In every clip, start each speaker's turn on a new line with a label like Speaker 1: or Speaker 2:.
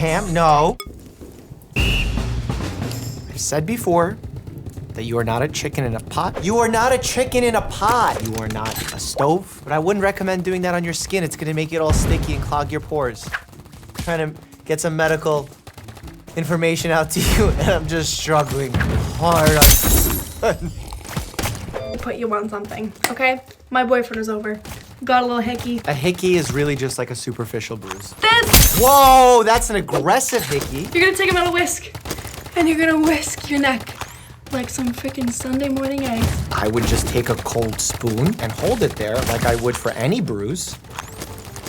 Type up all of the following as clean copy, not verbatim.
Speaker 1: Pam, no. I said before that you are not a chicken in a pot. You are not a chicken in a pot. You are not a stove. But I wouldn't recommend doing that on your skin. It's gonna make it all sticky and clog your pores. I'm trying to get some medical information out to you, and I'm just struggling hard on.
Speaker 2: Put you on something, okay? My boyfriend was over. Got a little hickey.
Speaker 1: A hickey is really just like a superficial bruise.
Speaker 2: This!
Speaker 1: Whoa, that's an aggressive hickey.
Speaker 2: You're gonna take a metal whisk, and you're gonna whisk your neck like some freaking Sunday morning eggs.
Speaker 1: I would just take a cold spoon and hold it there like I would for any bruise,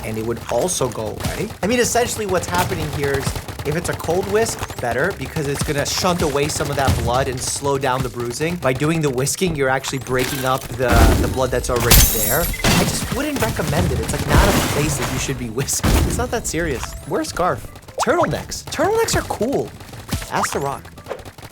Speaker 1: and it would also go away. I mean, essentially what's happening here is if it's a cold whisk, better, because it's gonna shunt away some of that blood and slow down the bruising. By doing the whisking, you're actually breaking up the blood that's already there. I just wouldn't recommend it. It's like not a place that you should be whisking. It's not that serious. Wear a scarf. Turtlenecks. Turtlenecks are cool. Ask The Rock.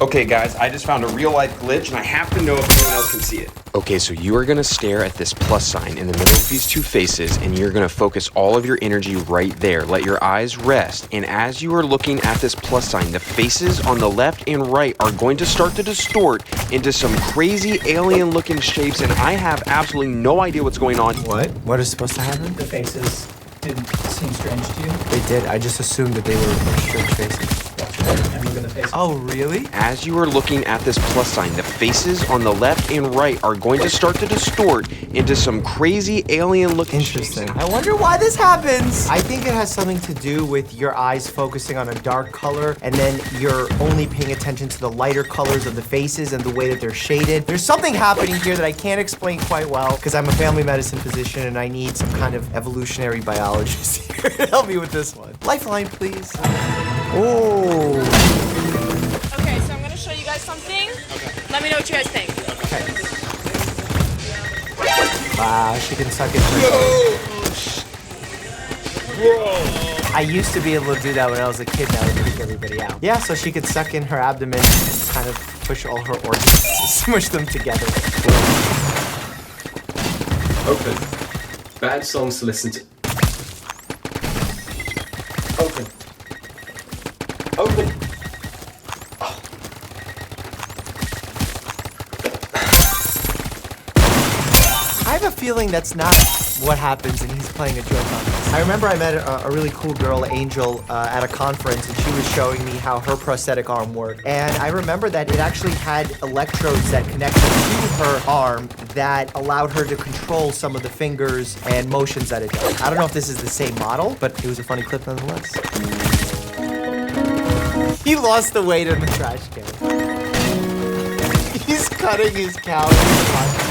Speaker 3: Okay guys, I just found a real life glitch and I have to know if anyone else can see it.
Speaker 4: Okay, so you are gonna stare at this plus sign in the middle of these two faces, and you're gonna focus all of your energy right there. Let your eyes rest, and as you are looking at this plus sign, the faces on the left and right are going to start to distort into some crazy alien looking shapes, and I have absolutely no idea what's going on.
Speaker 1: What? What is supposed to happen?
Speaker 5: The faces didn't seem strange to you.
Speaker 1: They did. I just assumed that they were strange faces.
Speaker 5: And look at the face.
Speaker 1: Oh, really?
Speaker 4: As you are looking at this plus sign, the faces on the left and right are going to start to distort into some crazy alien looking
Speaker 1: Interesting.
Speaker 4: shapes.
Speaker 1: I wonder why this happens. I think it has something to do with your eyes focusing on a dark color, and then you're only paying attention to the lighter colors of the faces and the way that they're shaded. There's something happening here that I can't explain quite well because I'm a family medicine physician and I need some kind of evolutionary biologist here to help me with this one. Lifeline, please. Oh.
Speaker 6: Okay, so I'm gonna show you guys something. Okay. Let me know what you guys think.
Speaker 1: Okay. Wow, she can suck it. Whoa. I used to be able to do that when I was a kid. That would freak everybody out. Yeah, so she could suck in her abdomen and kind of push all her organs, smush them together.
Speaker 7: Open. Bad songs to listen to. Open. Open. Oh.
Speaker 1: I have a feeling that's not what happens and he's playing a joke on us. I remember I met a really cool girl, Angel, at a conference, and she was showing me how her prosthetic arm worked. And I remember that it actually had electrodes that connected to her arm that allowed her to control some of the fingers and motions that it does. I don't know if this is the same model, but it was a funny clip nonetheless. He lost the weight in the trash can. He's cutting his calories.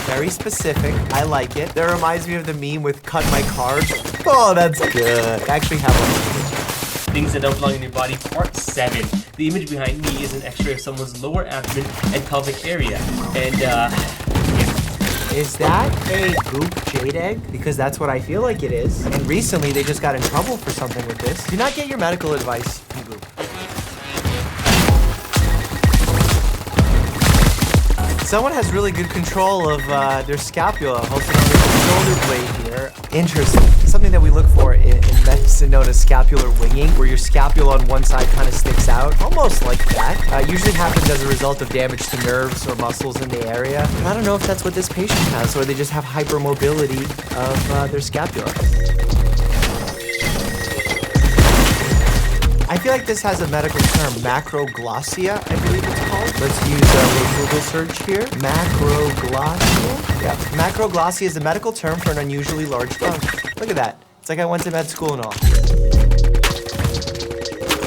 Speaker 1: Very specific. I like it. That reminds me of the meme with cut my carbs. Oh, that's good. I actually have one.
Speaker 8: Things that don't belong in your body, part 7. The image behind me is an x-ray of someone's lower abdomen and pelvic area. And, yeah.
Speaker 1: Is that a goop jade egg? Because that's what I feel like it is. And recently, they just got in trouble for something with this. Do not get your medical advice from goop. Someone has really good control of their scapula, hosted on their shoulder blade here. Interesting. Something that we look for in medicine known as scapular winging, where your scapula on one side kind of sticks out, almost like that. Usually happens as a result of damage to nerves or muscles in the area. But I don't know if that's what this patient has, or they just have hypermobility of their scapula. I feel like this has a medical term, macroglossia, I believe it's called. Let's use a little Google search here. Macroglossia? Yeah, macroglossia is a medical term for an unusually large tongue. Look at that. It's like I went to med school and all.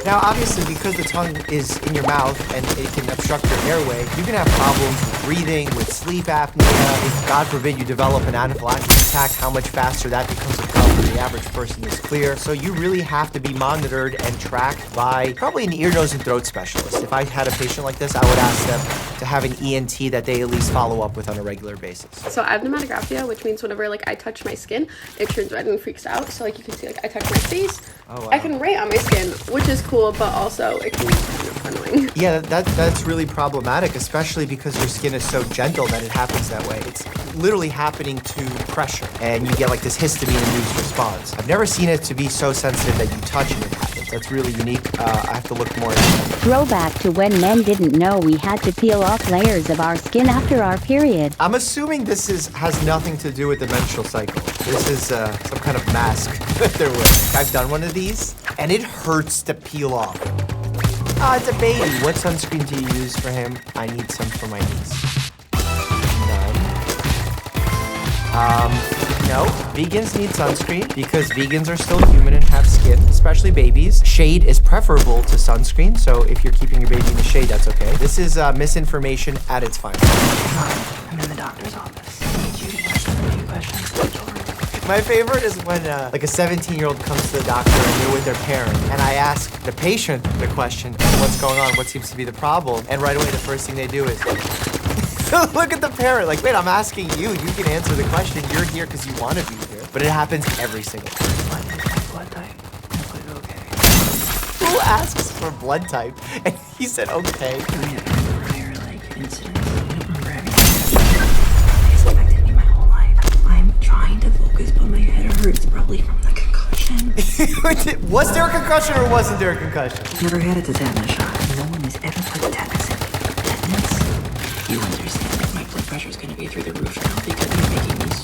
Speaker 1: Now, obviously, because the tongue is in your mouth and it can obstruct your airway, you can have problems with breathing, with sleep apnea. If, God forbid, you develop an anaphylactic attack, how much faster that becomes a problem for the average person is clear. So you really have to be monitored and tracked by probably an ear, nose, and throat specialist. If I had a patient like this, I would ask them to have an ENT that they at least follow up with on a regular basis.
Speaker 9: So I have pneumatographia, which means whenever I touch my skin, it turns red and freaks out. So you can see I touch my face,
Speaker 1: oh, wow.
Speaker 9: I can write on my skin, which is cool, but also it can be kind of annoying.
Speaker 1: Yeah, that's really problematic, especially because your skin is so gentle that it happens that way. It's literally happening to pressure, and you get like this histamine-induced response. I've never seen it to be so sensitive that you touch and it happens. That's really unique. I have to look more into that.
Speaker 10: Throwback to when men didn't know we had to peel off layers of our skin after our period.
Speaker 1: I'm assuming this has nothing to do with the menstrual cycle. This is some kind of mask that they're wearing. I've done one of these, and it hurts to peel off. Ah, it's a baby. What sunscreen do you use for him? I need some for my niece. No. Vegans need sunscreen because vegans are still human and have skin, especially babies. Shade is preferable to sunscreen, so if you're keeping your baby in the shade, that's okay. This is misinformation at its finest.
Speaker 2: I'm in the doctor's office. I need you to answer a few questions.
Speaker 1: My favorite is when like a 17-year-old comes to the doctor and they're with their parent, and I ask the patient the question, what's going on? What seems to be the problem? And right away, the first thing they do is look at the parent, like, wait, I'm asking you. You can answer the question. You're here because you want to be here. But it happens every single time.
Speaker 2: Blood type. Okay.
Speaker 1: Who asks for blood type? And he said, okay.
Speaker 2: Rare, like, incidents. You don't remember anything. It's affected me my whole life. I'm trying to focus, but my head hurts, probably from the concussion.
Speaker 1: Was there a concussion or wasn't there a concussion?
Speaker 2: Never had a tetanus shot. No one has ever put tetanus in me. Tetanus? You understand that my blood pressure is going to be through the roof now because you're making these.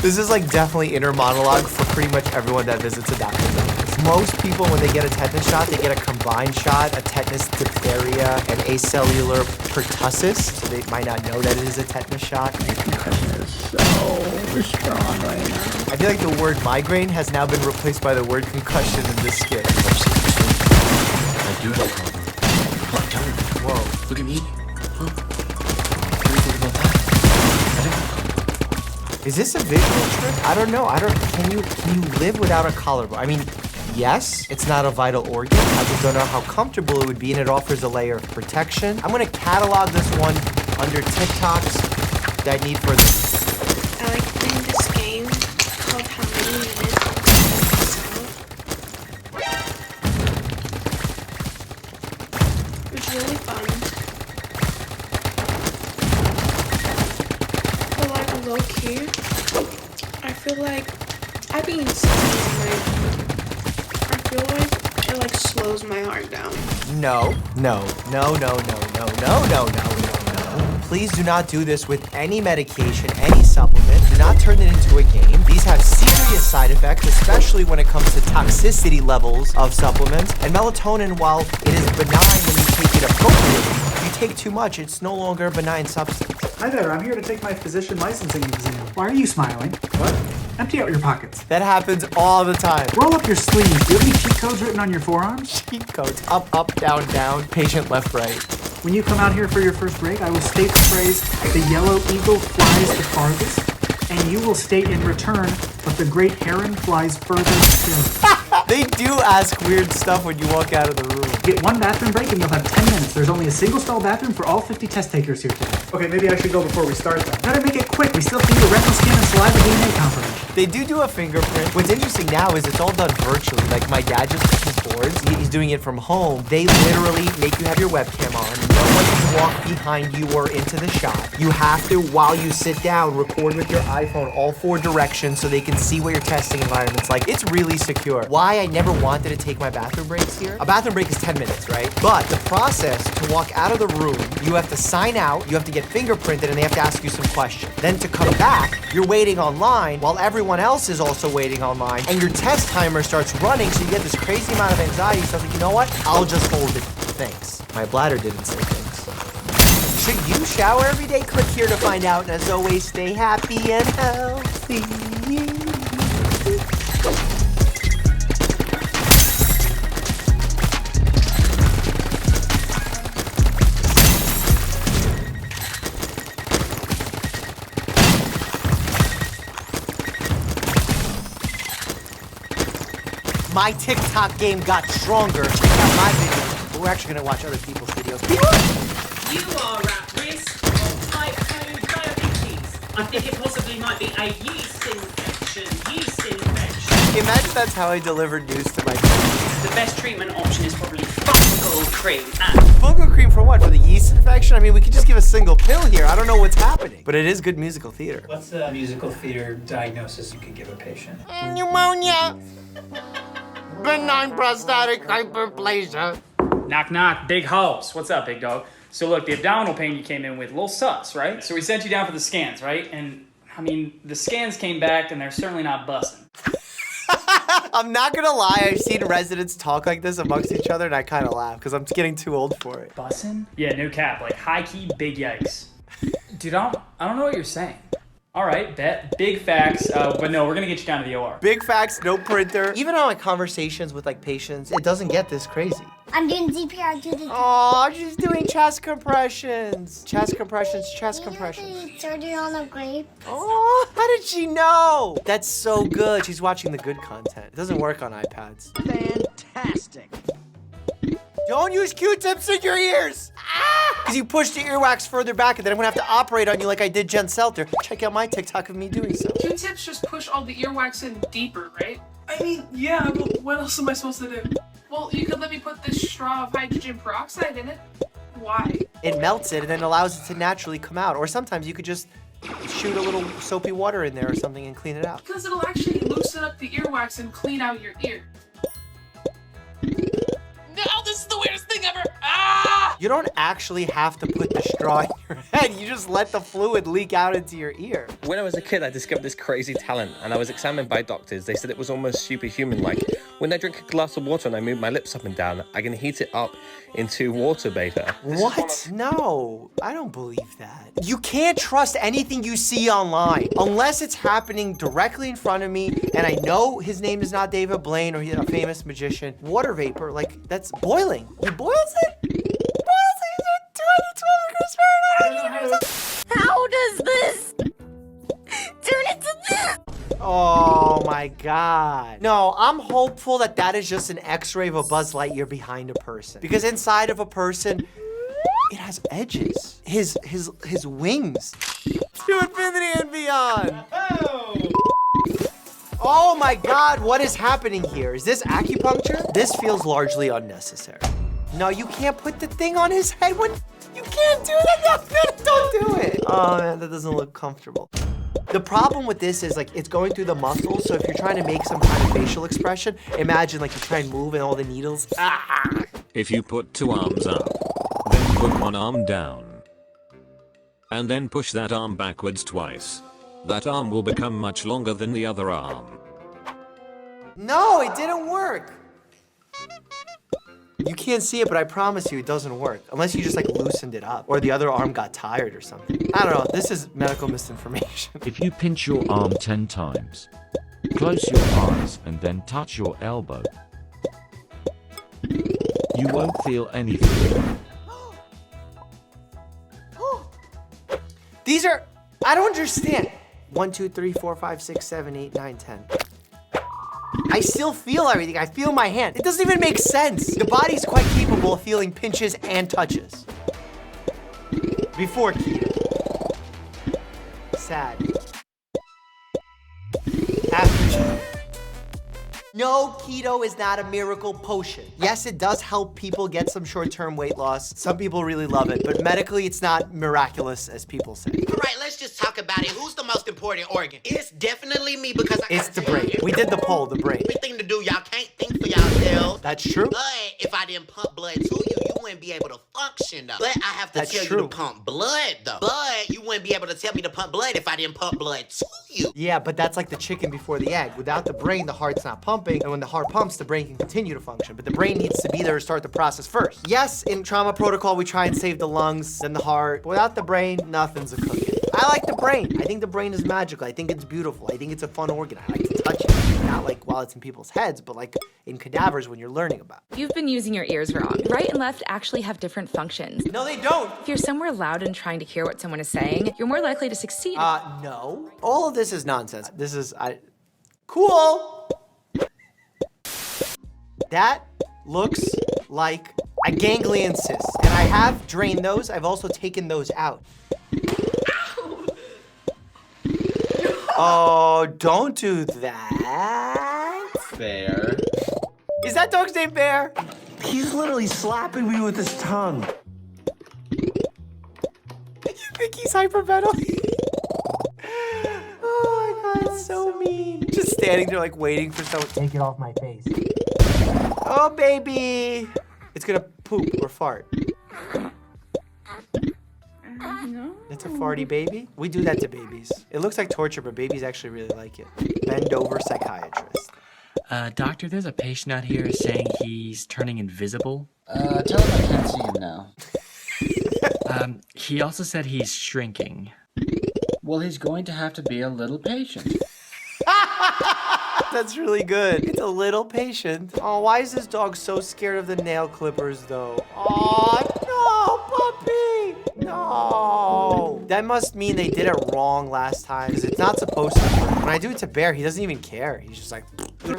Speaker 1: This is like definitely inner monologue for pretty much everyone that visits a doctor's office. Most people, when they get a tetanus shot, they get a combined shot, a tetanus, diphtheria, and acellular pertussis. So they might not know that it is a tetanus shot.
Speaker 2: The concussion is so strong right now.
Speaker 1: I feel like the word migraine has now been replaced by the word concussion in this skit.
Speaker 7: I do have a problem. Look, tell me.
Speaker 1: Whoa.
Speaker 7: Look at me. Huh? What do you think about that? I didn't have a problem.
Speaker 1: Is this a visual trick? I don't know. Can you live without a collarbone? I mean, yes, it's not a vital organ. I just don't know how comfortable it would be, and it offers a layer of protection. I'm gonna catalog this one under TikToks that need for this.
Speaker 9: I like playing this game called How Many Minutes. It's really fun. But like low key, I feel like I've been I feel like it like slows my heart down.
Speaker 1: No. Please do not do this with any medication, any supplement. Do not turn it into a game. These have serious side effects, especially when it comes to toxicity levels of supplements. And melatonin, while it is benign when you take it appropriately, if you take too much, it's no longer a benign substance.
Speaker 11: Hi there, I'm here to take my physician licensing exam. Why are you smiling? What? Empty out your pockets.
Speaker 1: That happens all the time.
Speaker 11: Roll up your sleeves. Do you have any cheat codes written on your forearms?
Speaker 1: Cheat codes. Up, up, down, down. Patient left, right.
Speaker 11: When you come out here for your first break, I will state the phrase, the yellow eagle flies the farthest, and you will state in return, but the great heron flies further still.
Speaker 1: They do ask weird stuff when you walk out of the room.
Speaker 11: Get one bathroom break and you'll have 10 minutes. There's only a single stall bathroom for all 50 test takers here today. Okay, maybe I should go before we start then. Better make it quick. We still need a retinal scan and saliva DNA confirmation.
Speaker 1: They do a fingerprint. What's interesting now is it's all done virtually. Like my dad just took his boards. He's doing it from home. They literally make you have your webcam on. No one can walk behind you or into the shot. You have to, while you sit down, record with your iPhone all 4 directions so they can see what your testing environment's like. It's really secure. Why I never wanted to take my bathroom breaks here? A bathroom break is 10 minutes, right? But the process to walk out of the room, you have to sign out, you have to get fingerprinted, and they have to ask you some questions. Then to come back, you're waiting online while everyone else is also waiting online, and your test timer starts running, so you get this crazy amount of anxiety. So I was like, you know what? I'll just hold it. Thanks. My bladder didn't say thanks. Should you shower every day? Click here to find out. And as always, stay happy and healthy. My TikTok game got stronger. Check out my videos, but we're actually gonna watch other people's videos.
Speaker 12: You are at risk of type 2 diabetes. I think it possibly might be a yeast infection.
Speaker 1: Imagine that's how I delivered news to my kids.
Speaker 12: The best treatment option is probably fungal cream.
Speaker 1: Fungal cream for what? For the yeast infection? I mean, we could just give a single pill here. I don't know what's happening. But it is good musical theater.
Speaker 5: What's the musical theater diagnosis you could give a patient?
Speaker 1: Pneumonia. benign prostatic hyperplasia.
Speaker 13: Knock, knock, big house. What's up, big dog? So look, the abdominal pain you came in with, a little sus, right? So we sent you down for the scans, right? And I mean, the scans came back and they're certainly not busting.
Speaker 1: I'm not gonna lie, I've seen residents talk like this amongst each other and I kind of laugh because I'm getting too old for it.
Speaker 13: Bussin'? Yeah, no cap, like high key, big yikes. Dude, I don't know what you're saying. All right, bet. Big facts, but no, we're gonna get you down to the OR.
Speaker 1: Big facts, no printer. Even on my conversations with like patients, it doesn't get this crazy.
Speaker 14: I'm doing CPR.
Speaker 1: Oh, she's doing chest compressions. Chest compressions, chest compressions.
Speaker 14: Surgery on a grape.
Speaker 1: Oh, how did she know? That's so good. She's watching the good content. It doesn't work on iPads.
Speaker 15: Fantastic.
Speaker 1: Don't use Q-tips in your ears! Because you push the earwax further back and then I'm gonna have to operate on you like I did Jen Selter. Check out my TikTok of me doing so.
Speaker 6: Q-tips just push all the earwax in deeper, right? I mean, yeah, but what else am I supposed to do? Well, you could let me put this straw of hydrogen peroxide in it. Why?
Speaker 1: It melts it and then allows it to naturally come out. Or sometimes you could just shoot a little soapy water in there or something and clean it out.
Speaker 6: Because it'll actually loosen up the earwax and clean out your ear. No, this is the weirdest thing ever. Ah!
Speaker 1: You don't actually have to put the straw in your head. You just let the fluid leak out into your ear.
Speaker 16: When I was a kid, I discovered this crazy talent, and I was examined by doctors. They said it was almost superhuman-like. When I drink a glass of water and I move my lips up and down, I can heat it up into water vapor.
Speaker 1: What? No, I don't believe that. You can't trust anything you see online unless it's happening directly in front of me and I know his name is not David Blaine or he's a famous magician. Water vapor, like, that's boiling. He boils it? He boils it at 212 degrees Fahrenheit.
Speaker 14: How does this turn into this?
Speaker 1: Oh my God. No, I'm hopeful that that is just an x-ray of a Buzz Lightyear behind a person. Because inside of a person, it has edges. His wings. To infinity and beyond. Oh my God, what is happening here? Is this acupuncture? This feels largely unnecessary. No, you can't put the thing on his head when you can't do that. No, don't do it. Oh man, that doesn't look comfortable. The problem with this is like it's going through the muscles, so if you're trying to make some kind of facial expression, imagine like you try and move and all the needles. Ah!
Speaker 17: If you put two arms up, then put one arm down, and then push that arm backwards twice, that arm will become much longer than the other arm.
Speaker 1: No, it didn't work. You can't see it, but I promise you it doesn't work. Unless you just like loosened it up or the other arm got tired or something. I don't know, this is medical misinformation.
Speaker 18: If you pinch your arm 10 times, close your eyes and then touch your elbow, you won't feel anything.
Speaker 1: These are, I don't understand. 1, 2, 3, 4, 5, 6, 7, 8, 9, 10. I still feel everything. I feel my hand. It doesn't even make sense. The body's quite capable of feeling pinches and touches. Before keto. Sad. After. No, keto is not a miracle potion. Yes, it does help people get some short-term weight loss. Some people really love it, but medically it's not miraculous as people say.
Speaker 15: All right, let's just talk about it. Who's the most important organ? It's definitely me because
Speaker 1: It's the brain. We did the poll, the brain.
Speaker 15: everything to do. Y'all can't think for yourselves.
Speaker 1: That's true.
Speaker 15: But if I didn't pump blood to you, you wouldn't be able to function though. But I have to
Speaker 1: That's
Speaker 15: tell
Speaker 1: true.
Speaker 15: you to pump blood though. But you wouldn't be able to tell me to pump blood if I didn't pump blood to you.
Speaker 1: Yeah, but that's like the chicken before the egg. Without the brain, the heart's not pumping, and when the heart pumps, the brain can continue to function. But the brain needs to be there to start the process first. Yes, in trauma protocol, we try and save the lungs and the heart. But without the brain, nothing's a cookie. I like the brain. I think the brain is magical. I think it's beautiful. I think it's a fun organ. I like to touch it. Not like while it's in people's heads, but like in cadavers when you're learning about it.
Speaker 19: You've been using your ears wrong. Right and left actually have different functions.
Speaker 1: No, they don't.
Speaker 19: If you're somewhere loud and trying to hear what someone is saying, you're more likely to succeed.
Speaker 1: No. All of this is nonsense. This is, cool. That looks like a ganglion cyst. And I have drained those. I've also taken those out. Oh, don't do that.
Speaker 16: Bear.
Speaker 1: Is that dog's name Bear?
Speaker 15: He's literally slapping me with his tongue.
Speaker 1: You think he's hyperventilating? Oh my God, it's so mean. Just standing there like waiting for someone to take it off my face. Oh, baby. It's gonna poop or fart.
Speaker 9: No.
Speaker 1: It's a farty baby. We do that to babies. It looks like torture, but babies actually really like it. Bend over psychiatrist.
Speaker 7: Doctor, there's a patient out here saying he's turning invisible.
Speaker 5: Tell him I can't see him now.
Speaker 7: He also said he's shrinking.
Speaker 5: Well, he's going to have to be a little patient.
Speaker 1: That's really good. It's a little patient. Oh, why is this dog so scared of the nail clippers, though? Oh, no, puppy. No. That must mean they did it wrong last time, because it's not supposed to hurt. When I do it to Bear, he doesn't even care. He's just like...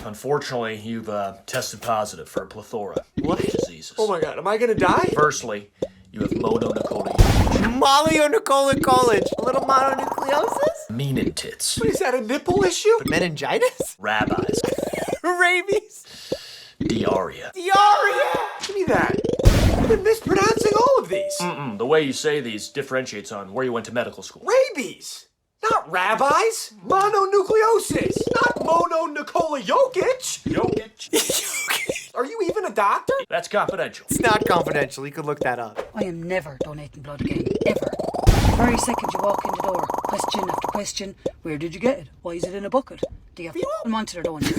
Speaker 20: Unfortunately, you've tested positive for a plethora
Speaker 1: What?
Speaker 20: of diseases.
Speaker 3: Oh my god, am I gonna die?
Speaker 20: Firstly, you have mononucleosis.
Speaker 1: Mononucleosis. A little mononucleosis?
Speaker 20: Meaning tits.
Speaker 3: Is that a nipple issue?
Speaker 1: Meningitis?
Speaker 20: Rabbis.
Speaker 1: Rabies?
Speaker 20: Diarrhea.
Speaker 1: Diarrhea!
Speaker 3: Give me that. I've been mispronouncing all of these.
Speaker 20: The way you say these differentiates on where you went to medical school.
Speaker 3: Rabies! Not rabbis! Mononucleosis! Not mononucleosis!
Speaker 20: Jokic.
Speaker 3: Are you even a doctor?
Speaker 20: That's confidential.
Speaker 1: It's not confidential. You could look that up.
Speaker 21: I am never donating blood again, ever. Very second you walk in the door, question after question. Where did you get it? Why is it in a bucket? Do you have a monitor, don't you?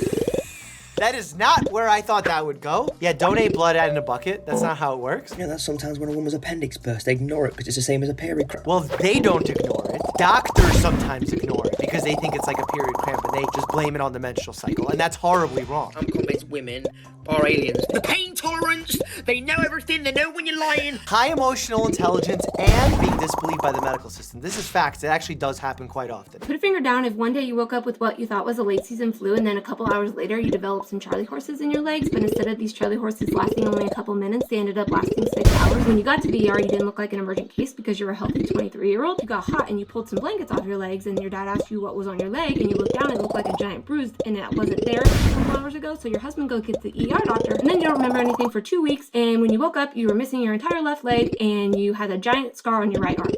Speaker 1: That is not where I thought that would go. Yeah, donate blood out in a bucket. That's not how it works.
Speaker 22: Yeah, that's sometimes when a woman's appendix bursts. They ignore it because it's the same as a period cramp.
Speaker 1: Well, they don't ignore it. Doctors sometimes ignore it because they think it's like a period cramp and they just blame it on the menstrual cycle. And that's horribly wrong.
Speaker 15: I'm convinced women are aliens. The pain tolerance, they know everything, they know when you're lying.
Speaker 1: High emotional intelligence and being disbelieved by the medical system. This is facts. It actually does happen quite often.
Speaker 9: Put a finger down if one day you woke up with what you thought was a late season flu and then a couple hours later you developed some Charlie horses in your legs, but instead of these Charlie horses lasting only a couple minutes, they ended up lasting 6 hours. When you got to the ER, you didn't look like an emergent case because you were a healthy 23-year-old. You got hot and you pulled some blankets off your legs and your dad asked you what was on your leg and you looked down and it looked like a giant bruise and it wasn't there a couple hours ago, so your husband goes get the ER doctor and then you don't remember anything for 2 weeks, and when you woke up, you were missing your entire left leg and you had a giant scar on your right arm.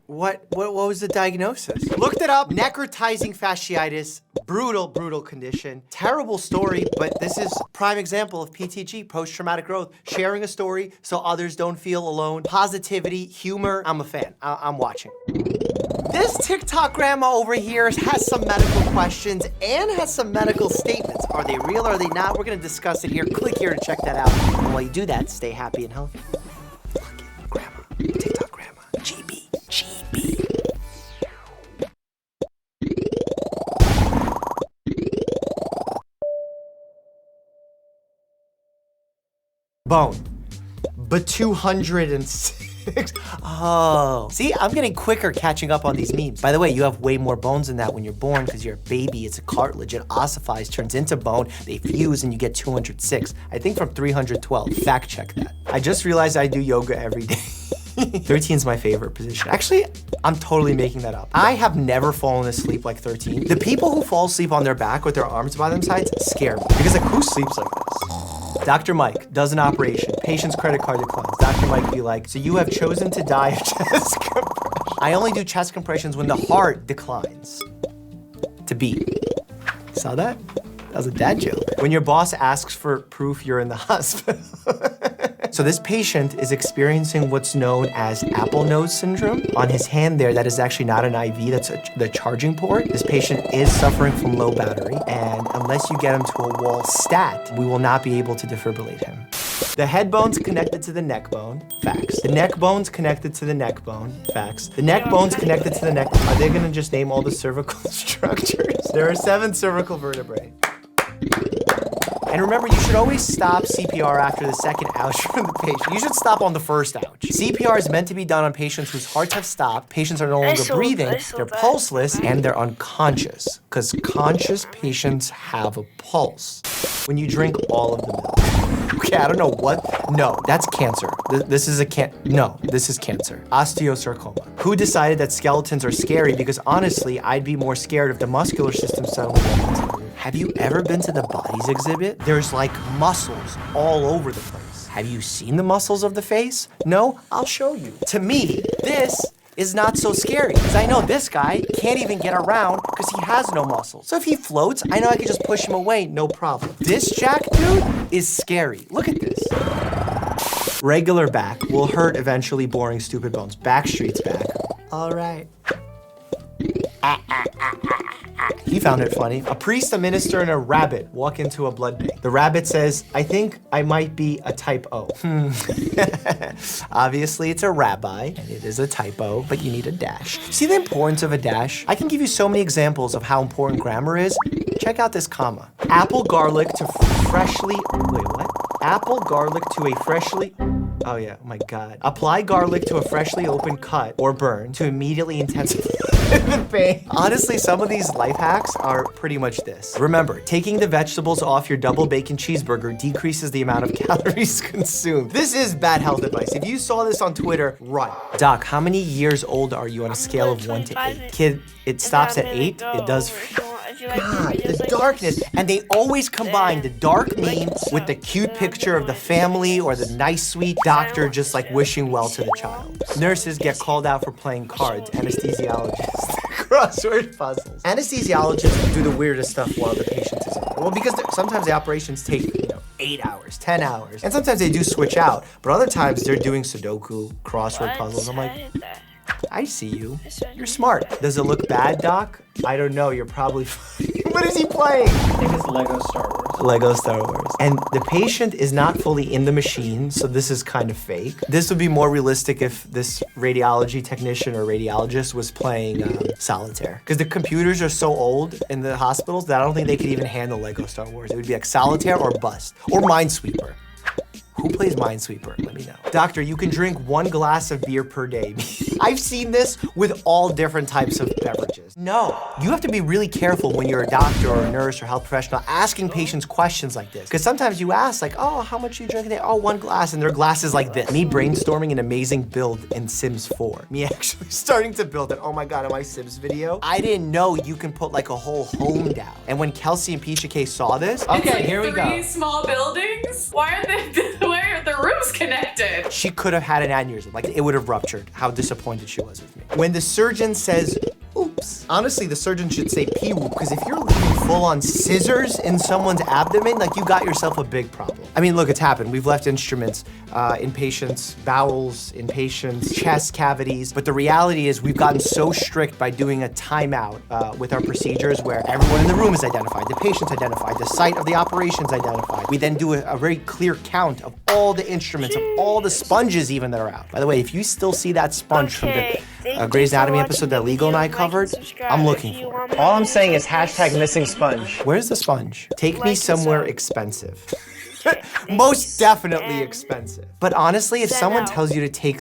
Speaker 1: What was the diagnosis? Looked it up. Necrotizing fasciitis. Brutal condition. Terrible story, but this is prime example of PTG, post-traumatic growth. Sharing a story so others don't feel alone. Positivity, humor. I'm a fan. I'm watching. This TikTok grandma over here has some medical questions and has some medical statements. Are they real? Are they not? We're gonna discuss it here. Click here to check that out. And while you do that, stay happy and healthy. Look at grandma. TikTok grandma. GB. Bone. But 206. Oh. See, I'm getting quicker catching up on these memes. By the way, you have way more bones than that when you're born because you're a baby. It's a cartilage. It ossifies, turns into bone. They fuse and you get 206. I think from 312. Fact check that. I just realized I do yoga every day. 13 is my favorite position. Actually, I'm totally making that up. I have never fallen asleep like 13. The people who fall asleep on their back with their arms by their sides scare me. Because like, who sleeps like this? Dr. Mike does an operation. Patient's credit card declines. Dr. Mike be like, so you have chosen to die of chest compression. I only do chest compressions when the heart declines to beat. Saw that? That was a dad joke. When your boss asks for proof you're in the hospital. So this patient is experiencing what's known as apple nose syndrome. On his hand there, that is actually not an IV, that's the charging port. This patient is suffering from low battery, and unless you get him to a wall stat, we will not be able to defibrillate him. The head bone's connected to the neck bone, facts. The neck bone's connected to the neck bone, facts. The neck bone's connected to the neck. Are they gonna just name all the cervical structures? There are 7 cervical vertebrae. And remember, you should always stop CPR after the second ouch from the patient. You should stop on the first ouch. CPR is meant to be done on patients whose hearts have stopped, patients are no longer breathing, they're pulseless, and they're unconscious. Because conscious patients have a pulse. When you drink all of the milk. Okay, I don't know what. No, that's cancer. This is this is cancer. Osteosarcoma. Who decided that skeletons are scary? Because honestly, I'd be more scared if the muscular system suddenly went into. Have you ever been to the bodies exhibit? There's like muscles all over the place. Have you seen the muscles of the face? No? I'll show you. To me, this is not so scary. Because I know this guy can't even get around because he has no muscles. So if he floats, I know I can just push him away, no problem. This Jack dude is scary. Look at this. Regular back will hurt eventually, boring, stupid bones. Backstreet's back. All right. He found it funny. A priest, a minister, and a rabbit walk into a blood bank. The rabbit says, I think I might be a type O. Obviously, it's a rabbi, and it is a typo, but you need a dash. See the importance of a dash? I can give you so many examples of how important grammar is. Check out this comma. Apple garlic to freshly, wait, what? Apple garlic to a freshly, oh yeah, oh my God. Apply garlic to a freshly opened cut or burn to immediately intensify the pain. Honestly, some of these life hacks are pretty much this. Remember, taking the vegetables off your double bacon cheeseburger decreases the amount of calories consumed. This is bad health advice. If you saw this on Twitter, run. Doc, how many years old are you on a scale of 1 to 8? Kid, it stops at 8. It does. God, the darkness. And they always combine the dark meme with the cute picture of the family or the nice, sweet doctor just like wishing well to the child. Nurses get called out for playing cards. Anesthesiologists, crossword puzzles. Anesthesiologists do the weirdest stuff while the patient is in there. Well, because sometimes the operations take, 8 hours, 10 hours. And sometimes they do switch out, but other times they're doing Sudoku, crossword puzzles. I'm like, I see you. You're smart. Does it look bad, Doc? I don't know. You're probably fine. What is he playing?
Speaker 5: I think it's Lego Star Wars.
Speaker 1: Lego Star Wars. And the patient is not fully in the machine, so this is kind of fake. This would be more realistic if this radiology technician or radiologist was playing solitaire. Because the computers are so old in the hospitals that I don't think they could even handle Lego Star Wars. It would be like solitaire or bust. Or Minesweeper. Who plays Minesweeper? Let me know. Doctor, you can drink 1 glass of beer per day. I've seen this with all different types of beverages. No, you have to be really careful when you're a doctor or a nurse or health professional asking patients questions like this. Because sometimes you ask like, oh, how much are you drinking? Oh, 1 glass, and their glass is like this. Me brainstorming an amazing build in Sims 4. Me actually starting to build it. Oh my God, in my Sims video. I didn't know you can put like a whole home down. And when Kelsey and Pisha K saw this, okay, here we go.
Speaker 6: 3 small buildings? Why are the rooms connected?
Speaker 1: She could have had an aneurysm, like it would have ruptured. How disappointed she was with me. When the surgeon says, oops, honestly, the surgeon should say pee-whoop, because if you're leaving full-on scissors in someone's abdomen, like you got yourself a big problem. I mean, look, it's happened. We've left instruments in patients' bowels, in patients' chest cavities, but the reality is we've gotten so strict by doing a timeout with our procedures where everyone in the room is identified, the patient's identified, the site of the operation's identified. We then do a very clear count of all the instruments, of all the sponges even that are out. By the way, if you still see that sponge from the Grey's Anatomy episode that Legal and I covered, I'm looking for it. All I'm saying is hashtag missing sponge. Where's the sponge? Take me somewhere expensive. Most definitely expensive. But honestly, if someone tells you to take